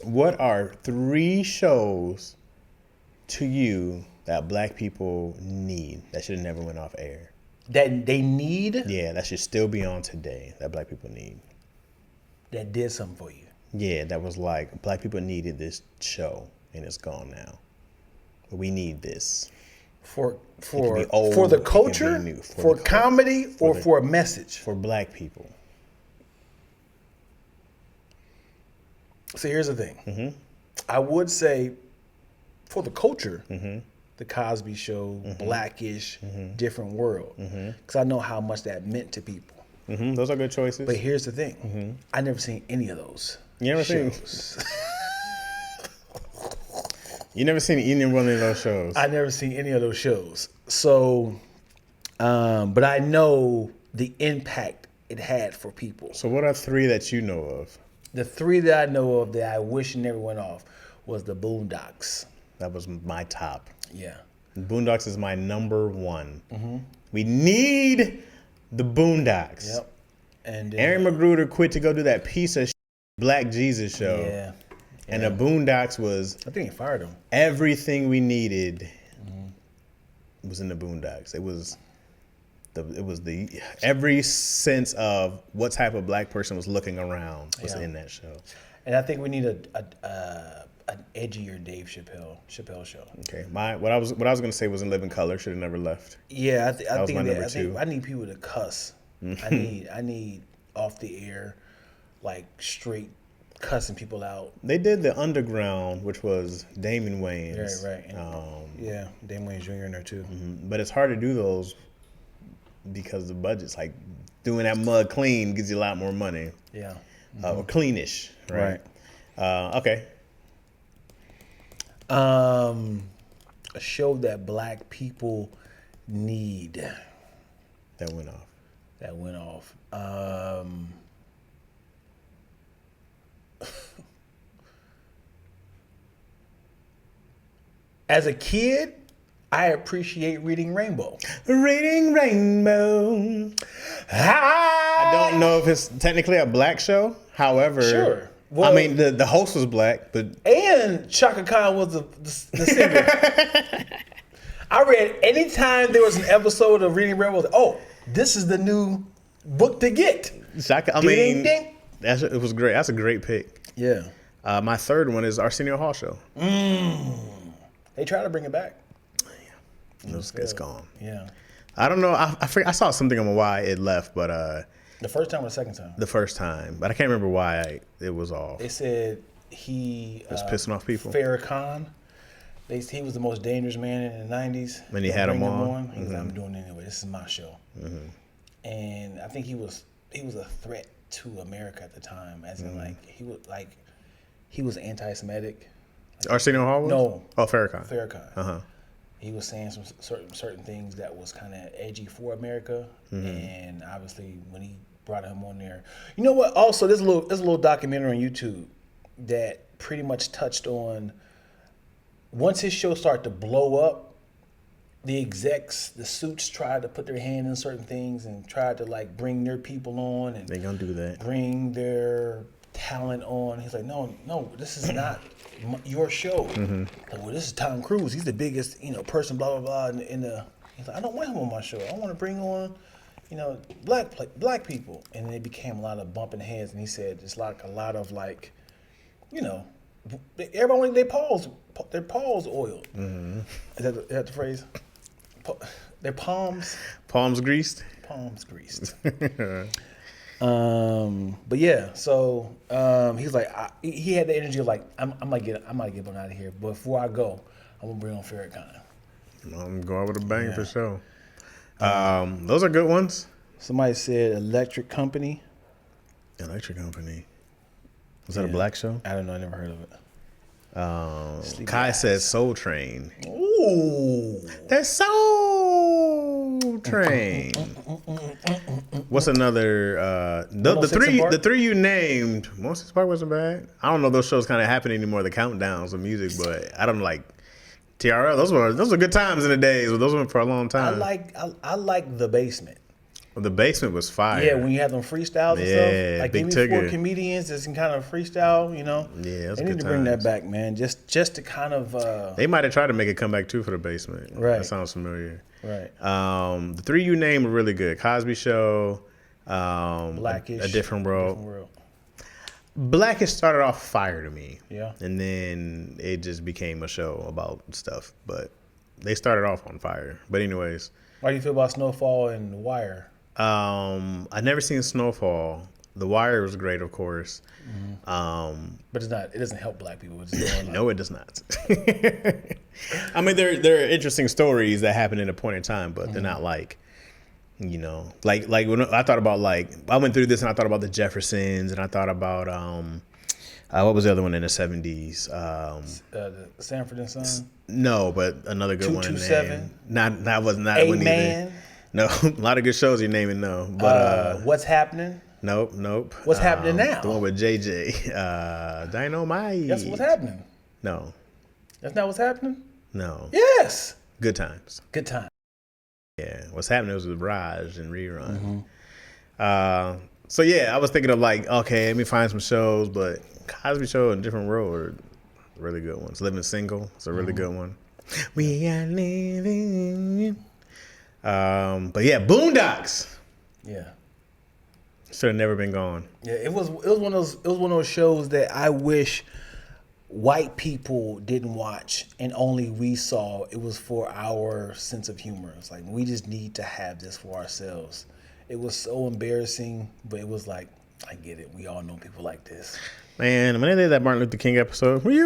What are 3 shows to you that black people need that should have never went off air? That they need? Yeah, that should still be on today that black people need. That did something for you. Yeah, that was like, black people needed this show and it's gone now. We need this. For old, for the it can be culture, new, for comedy, or for a message? For black people. So here's the thing. I would say for the culture, the Cosby Show, Blackish, Different World. Because I know how much that meant to people. Those are good choices. But here's the thing. I never seen any of those You never shows. You never seen any one of those shows? I never seen any of those shows. So, but I know the impact it had for people. So what are 3 that you know of? The 3 that I know of that I wish never went off was the Boondocks. That was my top. Yeah. Boondocks is my number 1. We need the Boondocks. Yep. And Aaron McGruder quit to go do that piece of Black Jesus show. Yeah. And the Boondocks was I think he fired him. everything we needed was in the Boondocks. It was the every sense of what type of black person was looking around was in that show. And I think we need an edgier Dave Chappelle show. Okay, what I was gonna say was In Living Color. Should have never left. Yeah, I was my think number 2. I need people to cuss. I need off the air, like straight cussing people out. They did the Underground, which was Damon Wayans. Right. And, yeah, Damon Wayans Jr. in there too. But it's hard to do those because the budget's like doing that mud clean gives you a lot more money. Yeah. Or cleanish, right? Okay. A show that black people need That went off. As a kid, I appreciate Reading Rainbow. Reading Rainbow. I don't know if it's technically a black show. However, Sure. Well, I mean, the host was black, but And Chaka Khan was the singer. I read anytime there was an episode of Reading Rainbow, I was like, oh, this is the new book to get. Shaka, I Ding, mean, ding. it was great. That's a great pick. Yeah. My third one is Arsenio Hall show. They try to bring it back. It's gone. Yeah. I don't know. I saw something on why it left, but The first time or the second time? the first time, but I can't remember why it was off. They said he was pissing off people. Farrakhan. He was the most dangerous man in the 90s. And he had him on. He was like, I'm doing it anyway. This is my show. And I think he was a threat to America at the time, as in he was anti-Semitic. Arsenio Hall was? No. Oh, Farrakhan. Farrakhan. He was saying some certain things that was kind of edgy for America, and obviously when he brought him on there, you know what? Also, there's a little documentary on YouTube that pretty much touched on once his show started to blow up, the execs, the suits tried to put their hand in certain things and tried to like bring their people on and They gonna do that. bring their talent on. He's like, no, this is not your show. Like, well, this is Tom Cruise. He's the biggest, person, blah, blah, blah. He's like, I don't want him on my show. I want to bring on, black people. And it became a lot of bumping heads. And he said it's like a lot of like, everybody their paws oiled. Is that the phrase? Their palms greased. Palms greased. But yeah, so he's like, he had the energy of like, I might get him out of here, but before I go, I'm gonna bring on Farrakhan. I'm going with a bang for sure. Those are good ones. Somebody said Electric Company. Electric Company. Was that a black show? I don't know. I never heard of it. Kai says Soul Train. Ooh. That's Soul Train. What's another? The three you named. Monsters Park wasn't bad. I don't know if those shows kind of happen anymore. The countdowns of music, but I don't like TRL. Those were good times in the days. But those were for a long time. I like The Basement. The Basement was fire. Yeah, when you have them freestyles and Yeah, stuff. Like, Big give me 4 Tigger. comedians that can kind of freestyle, you know? Yeah, that's they need good to bring that times. back, man. Just to kind of... They might have tried to make a comeback too for The Basement. Right. That sounds familiar. right. The 3 you named were really good. Cosby Show, Blackish. A Different World. Different World. Blackish started off fire to me. Yeah. And then it just became a show about stuff. But they started off on fire. But anyways, How do you feel about Snowfall and The Wire? I never seen Snowfall. The Wire was great, of course. But it's not. It doesn't help black people. It's more like, No, it does not. I mean, there are interesting stories that happen at a point in time, but they're not like, you know, like when I thought about, like, I went through this and I thought about the Jeffersons and I thought about what was the other one in the 70s? the Sanford and Son. No, but another good one in there. 227. That wasn't that A one either. Man. No, a lot of good shows you're naming. No, but What's Happening? nope. What's Happening Now? The one with JJ, Dynamite. That's What's Happening. No, That's not What's Happening? no. Yes. Good Times. Good time. Yeah, What's Happening was with Raj and Rerun. So yeah, I was thinking of, like, okay, let me find some shows, but Cosby Show and Different World are really good ones. Living Single is a really good one. We are living. But yeah, Boondocks Yeah. should have never been gone. Yeah, it was one of those shows that I wish white people didn't watch and only we saw. It was for our sense of humor. It's like, we just need to have this for ourselves. It was so embarrassing, but it was like, I get it. We all know people like this. Man, when they did that Martin Luther King episode, were you